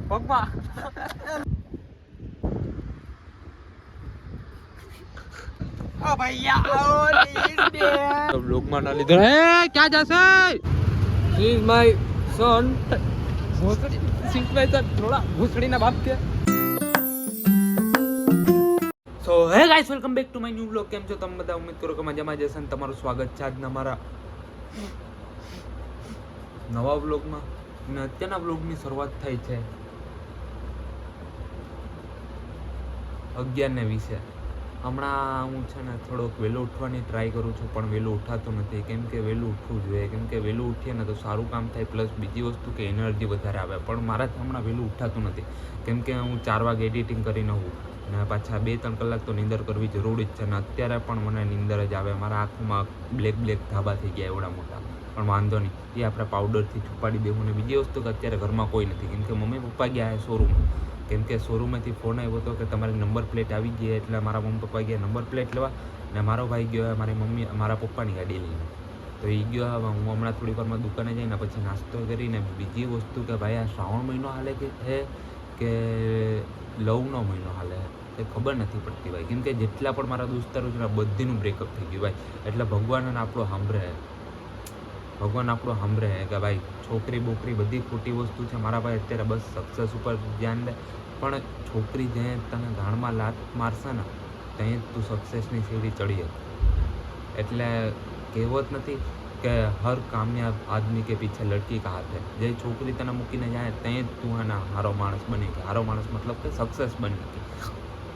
પગમાં ઓ ભૈયા તો બ્લોગમાં ના લીધો હે ક્યાં જશે ઇઝ માય સન ભોસડી સિંક માય સન થોડા ભોસડીના બાપ કે સો hey guys welcome back to my new blog. કેમ છો તમે બધા? ઉમ્મીદ કરું કે મજામાં જશે અને તમારું સ્વાગત છે આજના મારા નવા બ્લોગમાં. અને અત્યારના બ્લોગની શરૂઆત થઈ છે 11:20. હમણાં હું છે ને થોડોક વહેલો ઉઠવાની ટ્રાય કરું છું, પણ વહેલું ઉઠાતું નથી. કેમ કે વહેલું ઉઠવું જોઈએ, કેમ કે વહેલું ઉઠીએ ને તો સારું કામ થાય, પ્લસ બીજી વસ્તુ કે એનર્જી વધારે આવે. પણ મારાથી હમણાં વહેલું ઉઠાતું નથી, કેમ કે હું 4 વાગે એડિટિંગ કરીને આવું અને પાછા 2-3 કલાક તો નીંદર કરવી જરૂરી જ છે. અને અત્યારે પણ મને નીંદર જ આવે. મારા આંખમાં બ્લેક ધાબા થઈ ગયા એવડા મોટા, પણ વાંધો નહીં, એ આપણે પાવડરથી છુપાડી દેવું. અને બીજી વસ્તુ કે અત્યારે ઘરમાં કોઈ નથી, કેમ કે મમ્મી પપ્પા ગયા છે શોરૂમ. કેમ કે શોરૂમેથી ફોન આવ્યો હતો કે તમારી નંબર પ્લેટ આવી ગઈ, એટલે મારા મમ્મી પપ્પા ગયા નંબર પ્લેટ લેવા. અને મારો ભાઈ ગયો મારા પપ્પાની ગાડી લઈને. તો એ ગયો. હવે હું હમણાં થોડીક વારમાં દુકાને જઈને પછી નાસ્તો કરીને બીજી વસ્તુ કે ભાઈ આ શ્રાવણ મહિનો હાલે કે લવનો મહિનો હાલે એ ખબર નથી પડતી ભાઈ. કેમ કે જેટલા પણ મારા દોસ્તારો છે ને બધીનું બ્રેકઅપ થઈ ગયું ભાઈ. એટલે ભગવાન આપણો સાંભળે કે ભાઈ છોકરી બોકરી બધી ખોટી વસ્તુ છે મારા ભાઈ. અત્યારે બસ સક્સેસ ઉપર ધ્યાન દે. પણ છોકરી જે તને ગાણમાં લાત મારશે ને ત્યાં તું સક્સેસની સીડી ચડી શકે. એટલે કહેવત નથી કે હર કામયાબ આદમી કે પીછે લડકી કા હાથ હે. જે છોકરી તને મૂકીને જાય ત્યાં જ તું એના હારો માણસ બની કે હારો માણસ મતલબ કે સક્સેસ બની શકે.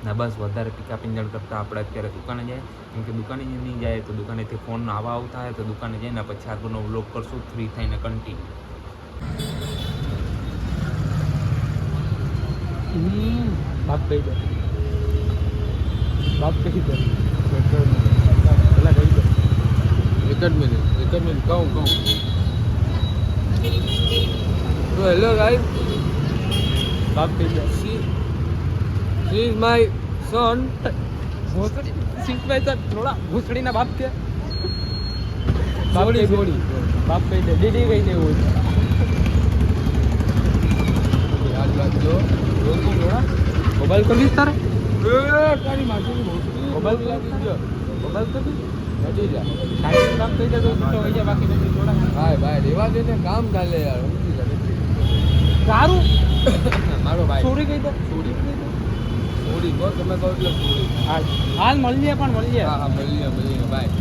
ને બસ વધારે પીકા પિંજણ કરતાં આપણે અત્યારે દુકાને જાય. કેમ કે દુકાને નહીં જાય તો દુકાનેથી ફોન આવા થાય તો દુકાને જઈને પછી આગળનો વ્લોગ કરશું ફ્રી થઈને કન્ટિન્યુ. બાપ કહી દે પેલા કહી દે એક જ મિનિટ કહું તો હેલો ગાઈસ, બાપ કહી દે સી ઇઝ માય સન ભોસડી સિંક માય સન થોડા ભોસડીના બાપ કે છોડી બાપ કહી દે દીદી કહી દે એવું યાદ રાખજો. મોબાઈલ કરી તારે તારી માટી મોબાઈલ કરી હટી જા કામ થઈ જાય તો હોય જાય. બાકી નથી થોડા ભાઈ રેવા દે ને, કામ ચાલે યાર. સારું મારો ભાઈ છોડી ગઈ તો છોડી કહો તમે કહો એટલે છોડી હાલ મળીએ હા મળીએ ભાઈ.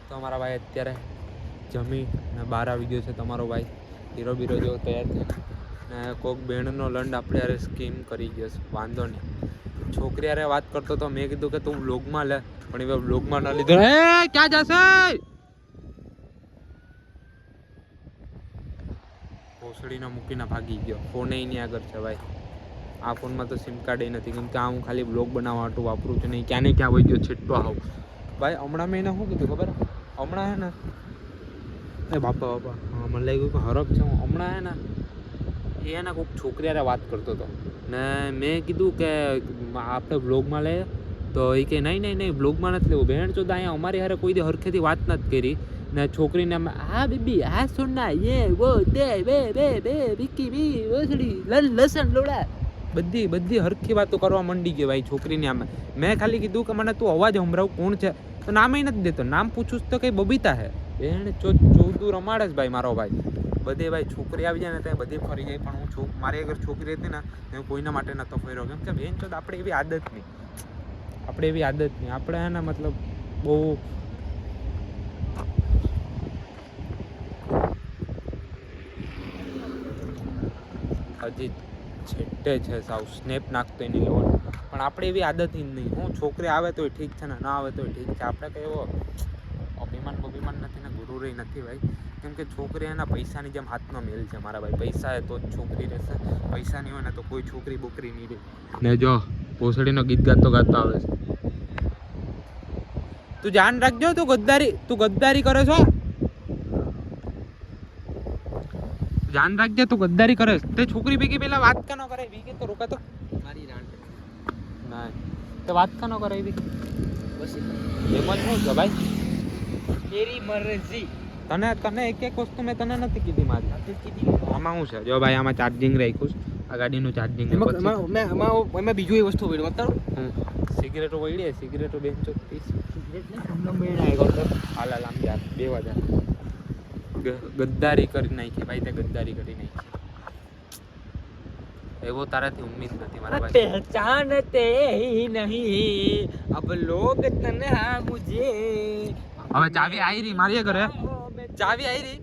તો અમારા ભાઈ અત્યારે જમી ને બહાર આવી ગયો છે. તમારો ભાઈ હીરો બીરો જેવો તૈયાર થઈને ને કોક બેનનો લંડ આપણે યારે સ્કીમ કરી ગયો છે. વાંધો નહીં, છોકરી યારે વાત કરતો તો મેં કીધું કે તું વ્લોગમાં લે, પણ એ વ્લોગમાં ના લીધો. હે ક્યાં જશે? ભોસડીનો મૂકીને ભાગી ગયો. ફોને એની આગળ છે ભાઈ. આ ફોનમાં તો સિમ કાર્ડ નથી, કેમ કે આ હું ખાલી બ્લોગ બનાવવા માટે વાપરું છું. નહીં ક્યાં ને ક્યાં વહી ગયો છેટતો આવું ભાઈ. હમણાં મેં એને શું કીધું ખબર? હમણાં હે ને એ બાપા હા મને લાગ્યું કે હરખ છે. હમણાં હે ને એના કોઈક છોકરી યારે વાત કરતો હતો ને મેં કીધું કે આપણે બ્લોગમાં લે, તો એ કે નહીં બ્લોગમાં નથી લેવું. બહેણ ચોદ અહીંયા અમારી હારે કોઈ દી હરખેથી વાત નથી કરી ને છોકરીને હા બીબી હા સુનના એ વો દે બે વિકી બી ઓસડી લસણ લોડા બધી હરખી વાતો કરવા માંડી ગઈ ભાઈ છોકરીને. આમે મેં ખાલી કીધું કે મને તું અવાજ સંભળાવ કોણ છે, તો નામે નથી દેતો. નામ પૂછું તો કઈ બબીતા હે. બેન ચોદું રમાડે જ ભાઈ મારો ભાઈ. બધે ભાઈ છોકરી આવી જાય ને ત્યાં બધી ફરી જાય. પણ હું મારી અગર છોકરી હતી ને તો કોઈના માટે નહોતો ફર્યો. કેમ કે બેન ચોદ આપણે એવી આદત નહીં. આપણે એને મતલબ બહુ હજી છેટે છે સાવ સ્નેપ નાખતો એની લેવલ. પણ આપણે એવી આદત નહીં. હું છોકરી આવે તોય ઠીક છે ને ના આવે તોય ઠીક છે. આપણે કંઈ એવો અભિમાન નથી ને ગુરુરે નથી ભાઈ. કેમ કે છોકરી એના પૈસાની જેમ હાથનો મેલ છે મારા ભાઈ. પૈસા હે તો જ છોકરી રહેશે, પૈસા નહીં હોય ને તો કોઈ છોકરી બોકરી નહીં રહે. ને જો ભોસડીનો ગીત ગાતો આવે છે. તું ધ્યાન રાખજો, તું ગદ્દારી કરે છો. ધ્યાન રાખજે, તું ગદ્દારી કરે તે છોકરી ભેગી પેલા વાત કા ન કરે. ભેગી તો રોકા તો મારી રાંડ ના તે વાત કા ન કરે. બસ એમ જ હું છે ભાઈ. તેરી મરજી. તને એક વસ્તુ મેં તને નથી કીધી મારી. નથી કીધી. આમાં શું છે જો ભાઈ આમાં ચાર્જિંગ રાખ્યું છે આ ગાડીનું ચાર્જિંગ એમાં બીજું એ વસ્તુ વળી મતલબ સિગરેટો વળી સિગરેટો 230 હાલ આમ યાર 2000 ગદ્દારી કરી નાખી ભાઈ તે ગદ્દારી કરી નાખી એવો તારાથી ઉમ્મીદ નથી મારા ભાઈ પહેચાનતે ही नहीं अब लोग तन्हा मुझे હવે ચાવી આવી રહી મારી ઘરે ચાવી આવી રહી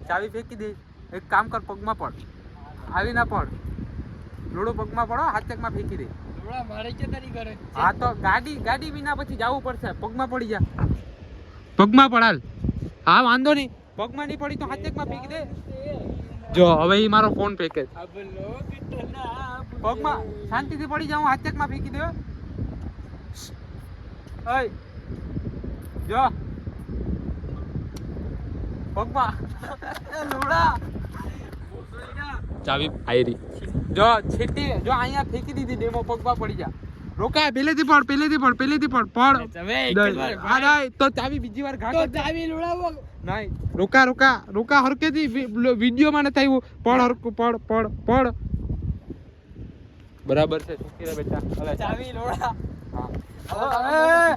ચાવી ફેંકી દે એક કામ કર પગમાં પડ આવી ના પડ લોડો પગમાં પડો હાથચકમાં ફેંકી દે લોડા મારે કે તારી ઘરે હા તો ગાડી વિના પછી જવું પડશે પગમાં પડી જા પગમાં પડાલ હા વાંધો નહીં પગમાં નહીં પડી તો હાથચકમાં ફેંકી દે જો હવે ઈ મારો ફોન ફેંકે अब लोग तन्हा પગમાં શાંતિથી પડી જાઉં હાથચકમાં ફેંકી દે ઓય જો પગમાં લોડા ચાવી આયરી જો છેટી જો અહીંયા ફેંકી દીધી ડેમો પગમાં પડી જા રોકા પહેલેથી પડ હા નહીં તો ચાવી બીજી વાર ઘા તો ચાવી લોડાવો નહીં રોકા હરકેથી વિડિયોમાં નથી આવ્યું પડ હરકું પડ બરાબર છે સુખી રે બેટા હવે ચાવી લોડા હા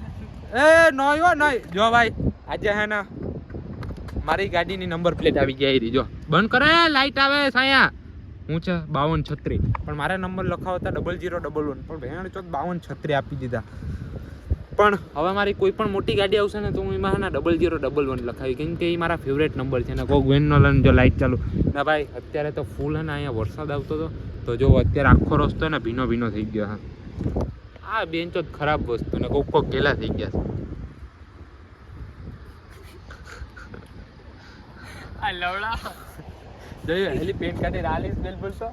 એ નોયો નહીં જો ભાઈ આજે હે ને મારી ગાડીની નંબર પ્લેટ આવી ગઈ આવી જો બંધ કરે લાઈટ આવે સાયા હું છે 5236 પણ મારા નંબર લખાવતા 0011 પણ ભેણ ચોક 5236 આપી દીધા પણ હવે મારી કોઈ પણ મોટી ગાડી આવશે ને તો હું એમાં ના 0011 લખાવી કેમ કે એ મારા ફેવરેટ નંબર છે ને કોઈ વેનનો લઈને જો લાઈટ ચાલુ ના ભાઈ અત્યારે તો ફૂલ હે ને અહીંયા વરસાદ આવતો હતો તો જો અત્યારે આખો રસ્તો ને ભીનો થઈ ગયો હા આ બેન્ચો ખરાબ વસ્તુ ને કોક ગેલા થઈ ગયા છે આ લોડા જોયું હેલી પેન્ટ કાઢી રાલી સ્મેલ બોલતો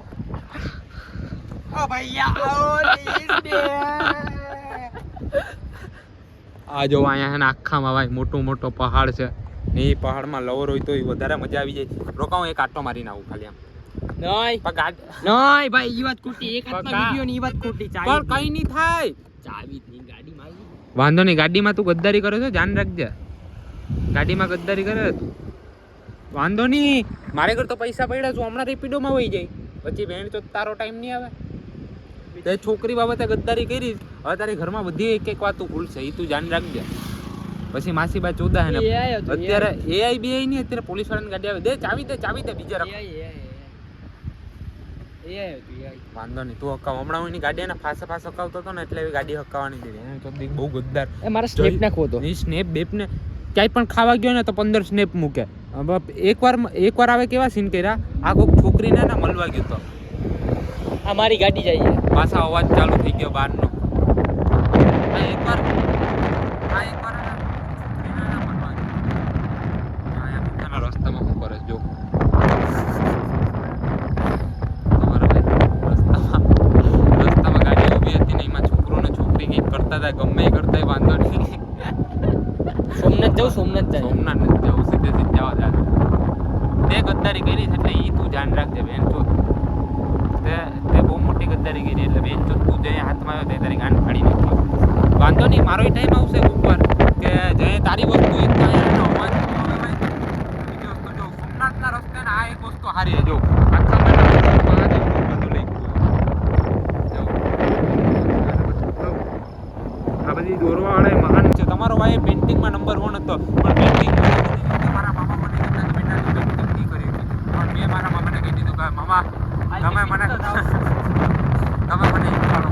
ઓ ભૈયા ઓ લીસ દે આ જો અહીંયા હે ને આખામાં ભાઈ મોટો પહાડ છે ને એ પહાડમાં લવર હોય તો એ વધારે મજા આવી જાય રોકાઉં એક આટો મારીને આવું ખાલી આમ નહીં ભાઈ ઈ વાત ખોટી એક હાથમાં વિડિયો ની ઈ વાત ખોટી પણ કઈ નહીં થાય ચાવી ની ગાડી મારી વાંધો નહીં ગાડીમાં તું ગદ્દારી કરે છે ધ્યાન રાખજે ગાડીમાં ગદ્દારી કરે તું વાંધો નહીં મારે ઘર તો પૈસા પડ્યા છું હમણાં રેપિડોમાં વહી જાય પછી બેન તો તારો ટાઈમ નહીં આવે તે છોકરી બાબતે ગદ્દારી કરી હવે તારી ઘરમાં બધી એક વાત તું ભૂલશે એ તું ધ્યાન રાખજે પછી માસી બા ચોદા હે ને અત્યારે એઆઈ બીઆઈ નહીં અત્યારે પોલીસ વાળાની ગાડી આવે દે ચાવી દે બીજા રાખ વાંધો નહીં તું હકાવ હમણાં હું એની ગાડી એને ફાસ હકાવતો હતો ને એટલે એવી ગાડી હકાવવાની દીધી એને તો બહુ ગદ્દાર મારા સ્નેપ નાખવો તો એ સ્નેપ બેપ ને ક્યાંય પણ ખાવા ગયો ને તો 15 સ્નેપ મૂકે એકવાર આવે કેવા સીન કર્યા આ કોઈક છોકરીને ના મળવા ગયો તો આ મારી ગાડી જાય પાછા અવાજ ચાલુ થઈ ગયો બહારનો એકવાર રસ્તામાં શું કરે જો રસ્તામાં ગાડી ઊભી હતી ને એમાં છોકરો ને છોકરી કંઈક કરતા હતા ગમે એ કરતા વાંધો નહીં સોમનાથ જવું સોમનાથ જવું સીધે જવા દે તે ગદ્દારી કરી એટલે એ તું ધ્યાન રાખજે બેન તો તે બહુ મોટી ગદ્દારી કરી એટલે બેન તો તું જઈ હાથમાં આવ્યો તે તારી ગાંઠ ફાડી નાખી વાંધો નહીં મારો ટાઈમ આવશે ઉપર કે જે તારી વસ્તુ એક સોમનાથના રસ્તે ને આ એક વસ્તુ હારી જો આખા બધું લઈ આ બધી દોરવાવાળા મહાન છે તમારો ભાઈ પેઇન્ટિંગમાં નંબર 1 હતો પણ પેઇન્ટિંગ મારા મામા મને કીધું કે બેટા પેઇન્ટિંગ નહીં કરી પણ મેં મારા મામાને કહી દીધું કે મામા તમે મને શીખવાડો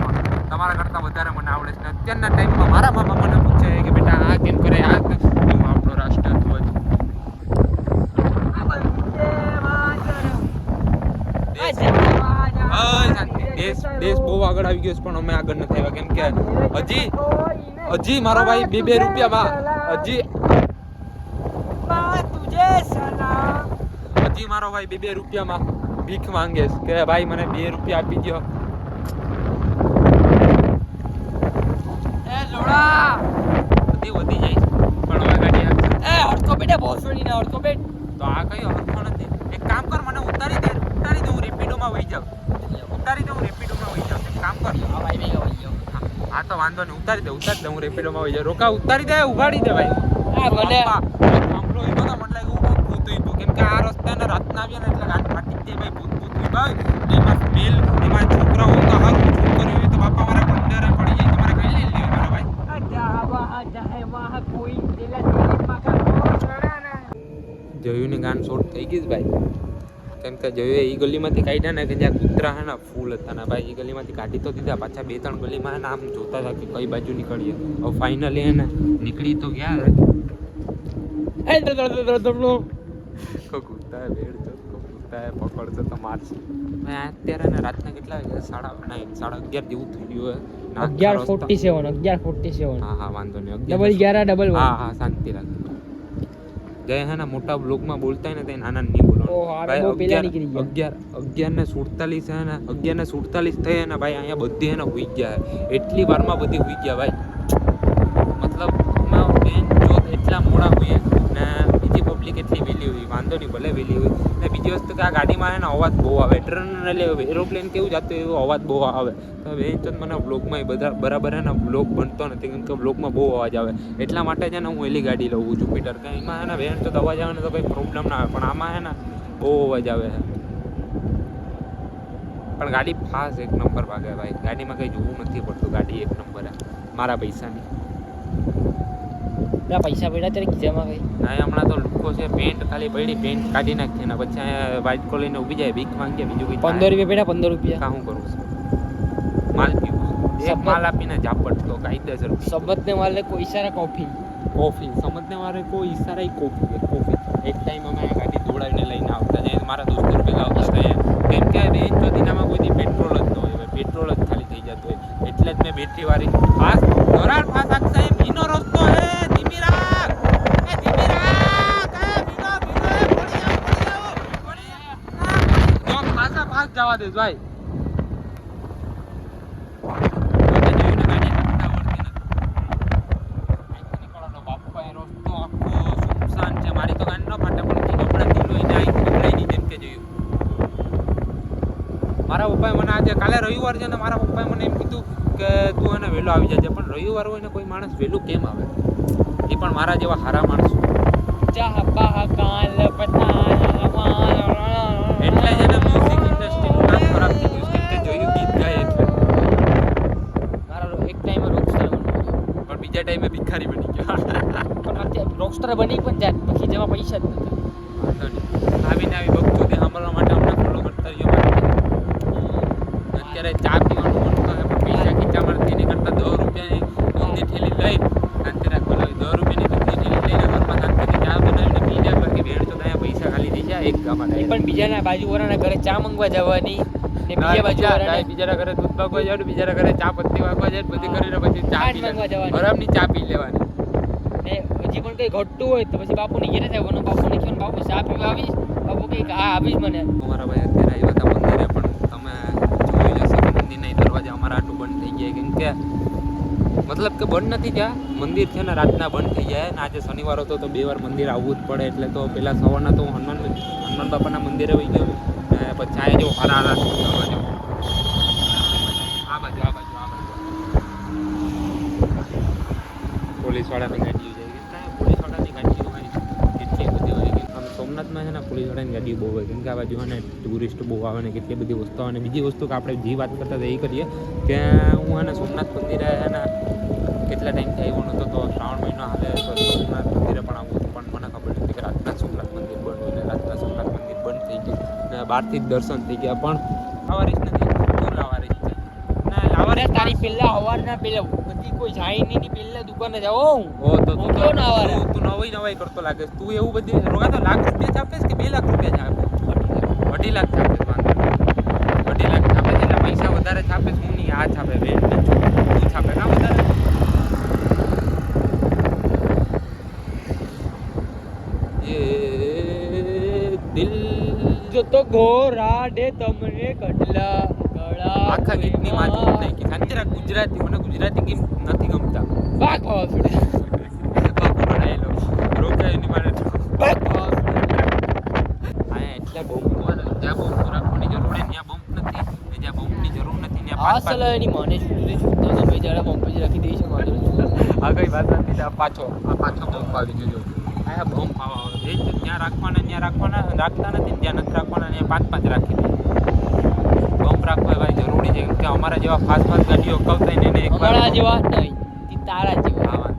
તમારા કરતાં વધારે મને આવડે છે અત્યારના ટાઈમમાં મારા મામા મને પૂછે કે બેટા આ કેમ કરે આ હું આપણો રાષ્ટ્રધ્વજ દેશ બહુ આગળ આવી ગયો છે પણ અમે આગળ નથી આવ્યા કેમ કે હજી મારો ભાઈ 2 રૂપિયામાં હજી મારો ભાઈ 2 રૂપિયામાં ભીખ માંગે છે કે ભાઈ મને 2 રૂપિયા આપી દો વધી જાય પણ હવે ગાડી અડધો બેટા ભોસડીને અડધો બેટ તો આ કયો અડધો નથી એક કામ કર મને ઉતારી દે હું રેપિડોમાં વહી જાઉં એક કામ કર હા ભાઈ ભેગા વહી ગયો હા તો વાંધો નહીં ઉતારી દે હું રેપિડોમાં વહી જાઉં રોકા ઉતારી દે ઉગાડી દે ભાઈ ભલે. થાંભલો ઈ બધા મને લાગ્યું કોક ભૂત ઈ કેમ કે આ રસ્તાને રાતના આવ્યા ને એટલે ગાડી ફાટી જ જાય ભાઈ ભૂત ઈ ભાઈ એમાં સ્મેલ એમાં છોકરાઓ હોય તો હારું છોકરીઓ હોય તો બાપા મારા કંડરે પડી જાય તમારે કઈ લઈ લેવું મારા ભાઈ જયુની ગાન શોર્ટ થઈ ગઈ છે ભાઈ કેમ કે જયુએ એ ગલીમાંથી કાઢ્યા ને કે જ્યાં કૂતરા હે ને ફૂલ હતા ને ભાઈ એ ગલીમાંથી કાઢી તો દીધા પાછા 2-3 ગલીમાં હે ને આમ જોતા હતા કે કઈ બાજુ નીકળીએ હવે ફાઇનલી હે ને નીકળી તો ગયા કૂતા વેડ તો કૂતા પકડતો તો મારશે મેં અત્યારે ને રાતના કેટલા વાગ્યા 11:30 જેવું થઈ ગયું હે 11:47 હા વાંધો નહીં ડબલ 11 ડબલ હા શાંતિ રાખ જય હે ને મોટા બ્લોગમાં બોલતા ને તે નાના નહીં બોલવાનું ભાઈ 11:47 હે ને 11:47 થઈ હે ને ભાઈ અહીંયા બધી હે ને હુઈ ગયા એટલી વારમાં બધી હુઈ ગયા ભાઈ મતલબ બેન જો એટલા મોડા હોઈએ ને બીજી પબ્લિક એટલી વેલી હોય વાંધો નહીં ભલે વેલી હોય ને બીજી વસ્તુ કે આ ગાડીમાં હે ને અવાજ બહુ આવે ટ્રેન એટલે એરોપ્લેન કેવું જતું એવો અવાજ બહુ આવે તો બેન તો મને બ્લોગમાં બધા બરાબર હે ને બ્લોગ બનતો નથી કેમ કે બ્લોગમાં બહુ અવાજ આવે એટલા માટે છે ને હું એલી ગાડી લઉં છું જુપિટર કે એમાં હે ને બેન તો અવાજ આવે ને તો કંઈ પ્રોબ્લેમ ના આવે પણ આમાં હે ને બહુ અવાજ આવે છે પણ ગાડી ફાસ્ટ એક નંબર ભાગે ભાઈ ગાડીમાં કંઈ જોવું નથી પડતું ગાડી એક નંબર હે મારા પૈસાની પૈસા પડ્યા ત્યારે ખીચામાં કઈ ના હમણાં તો લુકો છે પેન્ટ ખાલી પડી પેન્ટ કાઢી નાખી ને પછી અહીંયા વાઇટ કોલીને ઊભી જાય ભીખ માંગે બીજું કંઈ 15 રૂપિયા પડ્યા 15 રૂપિયા કાં શું કરું છું માલ પીવું એક માલ આપીને ઝાપટ તો કાયદેસર સમજને વાલે કોઈ ઈશારા કોફી સમજને વારે કોઈ ઈશારા કોફી એક ટાઈમ અમે આ ગાડી દોડાવીને લઈને આવતા જાય મારા દોસ્તો ભેગા આવતા હતા કેમ કે રેન્જ ચોથીનામાં કોઈ પેટ્રોલ જ ન હોય પેટ્રોલ જ ખાલી થઈ જતું હોય એટલે જ મેં બેટરી વાળી ફાસ્ટ ધોરાડ ફાસ્ટ આખા એ ભીનો રસ્તો હે ધીમી રાખ ફાસ્ટ જવા દે ભાઈ મારા પપ્પાએ મને આજે કાલે રવિવાર છે ને મારા પપ્પાએ મને એમ કીધું કે તું એને વહેલો આવી જજે પણ રવિવાર હોય ને કોઈ માણસ વહેલું કેમ આવે એ પણ મારા જેવા સારા માણસો એટલે જ એને મ્યુઝિક ઇન્ડસ્ટ્રીનું નામ ખરાબ થઈ ગયું કેમ કે જોયું ગીત ગાય એટલે મારા એક ટાઈમે રોકસ્ટાર પણ બીજા ટાઈમે ભિખારી બની ગયો પણ રોકસ્ટાર બની પણ જાય પછી જેમાં પૈસા જ નથી વાંધો નહીં આવીને આવી બકચોદી સાંભળવા માટે અમને ફોલો કરતા રહ્યો અત્યારે ચા પીવાનું મન તો પણ પૈસા ખીચામાં નથી એની કરતાં 10 રૂપિયાની દૂધની થેલી લઈ શાંતિ રાખ બોલાવી 10 રૂપિયાની દૂધની થેલી લઈને ઘરમાં શાંતિથી ચા બનાવીને પી જાય બાકી ભેણ તો ત્યાં પૈસા ખાલી થઈ જાય એક ગામમાં પણ બીજાના બાજુવાળાના ઘરે ચા મંગવા જવાની ને બીજાના ઘરે દૂધ પાકવા જવાનું બીજાના ઘરે ચા પત્તી વાગવા જાય બધી કરીને પછી ચા પી લેવાની બરાબરની ચા પી લેવાની ને હજી પણ કંઈ ઘટતું હોય તો પછી બાપુને ઘેરે જવાનું બાપુને કહેવાનું બાપુ ચા પીવા આવીશ બાપુ કંઈક હા આવીશ મને અમારા ભાઈ અત્યારે આવ્યા હતા મંદિરે પણ તમે જોઈ જશો કે મંદિરના દરવાજા અમારા આટલું બંધ થઈ ગયા કેમ કે મતલબ કે બંધ નથી થયા મંદિર છે ને રાતના બંધ થઈ જાય ને આજે શનિવાર હતો તો 2 વાર મંદિર આવવું જ પડે એટલે તો પહેલાં સવારના તો હું હનુમાન બાપાના મંદિરે વહી ગયો ને પછી આ જો હારા આ બાજુ પોલીસવાળાની ગાડીઓ જાય પોલીસવાળાની ગાડીઓ હોય કેટલી બધી હોય આમ સોમનાથમાં છે ને પોલીસવાળાની ગાડીઓ બહુ હોય કેમ કે આ બાજુ ને ટુરિસ્ટ બહુ આવે ને કેટલી બધી વસ્તુ આવે ને બીજી વસ્તુ કે આપણે જે વાત કરતા હતા એ કરીએ કે હું આને સોમનાથ મંદિરે છે ને કેટલા ટાઈમથી આવ્યો નહોતો તો શ્રાવણ મહિનો હાલે તો સોમનાથ મંદિરે પણ આવું પણ મને ખબર નથી કે રાતના સોમનાથ મંદિર બંધ હોય ને રાતના સોમનાથ મંદિર બંધ થઈ ગયું ને બહારથી જ દર્શન થઈ ગયા પણ લાવારીશ નથી તું લાવારીશ છે ના લાવારીશ તારી પહેલા સવારના પહેલા બધી કોઈ જાય નહીં પહેલા દુકાને જાઓ ઓ તો તું તો ના તું નવાઈ કરતો લાગે તું એવું બધી રોગા તો લાખ રૂપિયા છાપેશ કે 2 લાખ રૂપિયા છાપે 2.5 લાખ છાપે વાંધો 2.5 લાખ છાપે એટલે પૈસા વધારે છાપે હું નહીં આ છાપે બેન તું છાપે ના વધારે દિલ જો તો ઘોરાડે તમને કટલા ગળા આખા ગીતની વાત નહીં કે શાંતિરા ગુજરાતી મને ગુજરાતી ગીત નથી ગમતા બાક ભાવ છોડે બાપુનો ડાયલોગ રોકાયની મારે બાક ભાવ આ એટલે બહુ જ્યાં બહુ રાખવાની જરૂર હોય ત્યાં બમ્પ નથી ને જ્યાં બમ્પની જરૂર નથી ત્યાં આ સલાહ એની માને છૂટું છૂટતા તમે જરા બમ્પ જ રાખી દઈ શકો આ કઈ વાત નથી એટલે આ પાછો બમ્પ આવી ગયો જો આ બમ્પ આવા આવે એ ત્યાં રાખવાના રાખતા નથી ત્યાં નથી રાખવાના ત્યાં 5 રાખી દે બમ્પ રાખવા ભાઈ જરૂરી છે કેમ કે અમારા જેવા ફાસ્ટ ગાડીઓ કવતાય ને એને એકવાર અમારા જેવા નહીં ઈ તારા જેવા આ વાત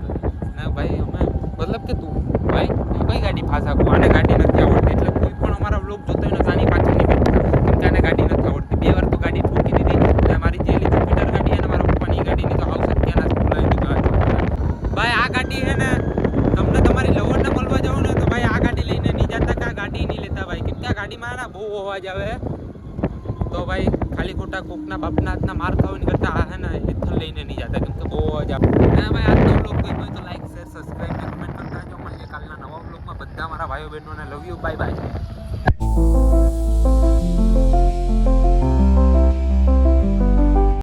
ના ભાઈ અમે મતલબ કે તું ભાઈ હું કઈ ગાડી ફાસ આખું આને ગાડી નથી આવડતી એટલે કોઈ પણ અમારા વ્લોગ જોતો હોય ને તો આની પાછળ નહીં બેઠતા કેમ કે આને ગાડી નથી આવડતી 2 વાર તો ગાડી ઠોકી દીધી એટલે મારી જે લીધી જુપિટર ગાડી અને મારા પપ્પાની ગાડીની તો હાવ સત્યાનાશ બોલાવી દીધો ભાઈ આ ગાડી છે ને તમને તમારી લવરને મળવા જાવ ને તો ભાઈ આ ગાડી લઈને નહીં જતા કે આ ગાડી નહીં લેતા ભાઈ કેમ કે આ ગાડીમાં ના બહુ અવાજ આવે તો ભાઈ ખાલી ખોટા કોકના બાપના હાથના માર ખાવાની કરતા આ હે ને એથલ લઈને નહીં જતા કેમ કે બહુ અવાજ આવે અને ભાઈ આજનો વ્લોગ ગમ્યો હોય તો લાઈક શેર સબસ્ક્રાઈબ ને કમેન્ટ કરતા જો મળીએ કાલના નવા વ્લોગમાં બધા મારા ભાઈઓ બહેનોને લવ યુ બાય બાય